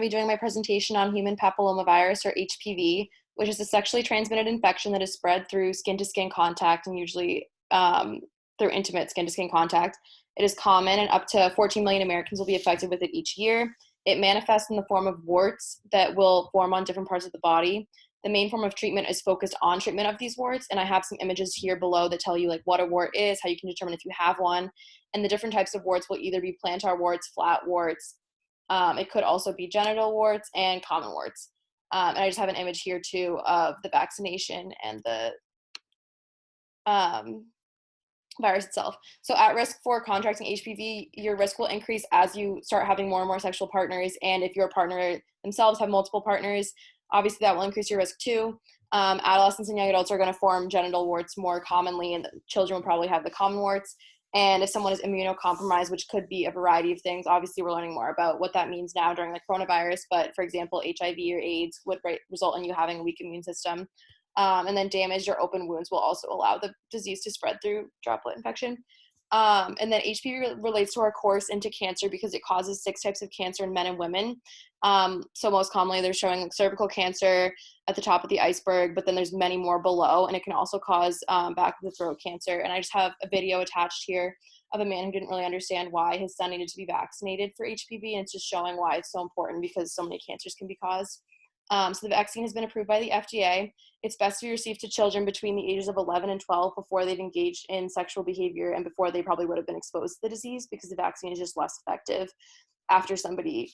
Be doing my presentation on human papillomavirus, or HPV, which is a sexually transmitted infection that is spread through skin-to-skin contact and usually through intimate skin-to-skin contact. It is common, and up to 14 million Americans will be affected with it each year. It manifests in the form of warts that will form on different parts of the body. The main form of treatment is focused on treatment of these warts, and I have some images here below that tell you like what a wart is, how you can determine if you have one, and the different types of warts will either be plantar warts, flat warts. It could also be genital warts and common warts. And I just have an image here too of the vaccination and the virus itself. So at risk for contracting HPV, your risk will increase as you start having more and more sexual partners. And if your partner themselves have multiple partners, obviously that will increase your risk too. Adolescents and young adults are going to form genital warts more commonly, and children will probably have the common warts. And if someone is immunocompromised, which could be a variety of things, obviously we're learning more about what that means now during the coronavirus, but for example, HIV or AIDS would result in you having a weak immune system. And then damaged or open wounds will also allow the disease to spread through droplet infection. And then HPV relates to our course into cancer because it causes 6 types of cancer in men and women. So most commonly they're showing like cervical cancer at the top of the iceberg, but then there's many more below, and it can also cause back of the throat cancer. And I just have a video attached here of a man who didn't really understand why his son needed to be vaccinated for HPV, and it's just showing why it's so important because so many cancers can be caused. So the vaccine has been approved by the FDA. It's best to be received to children between the ages of 11 and 12 before they've engaged in sexual behavior and before they probably would have been exposed to the disease, because the vaccine is just less effective after somebody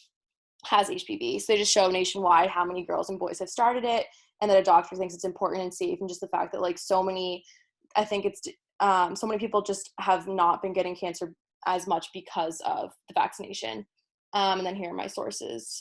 has HPV. So they just show nationwide how many girls and boys have started it, and that a doctor thinks it's important and safe, and just the fact that like so many people just have not been getting cancer as much because of the vaccination. And then here are my sources.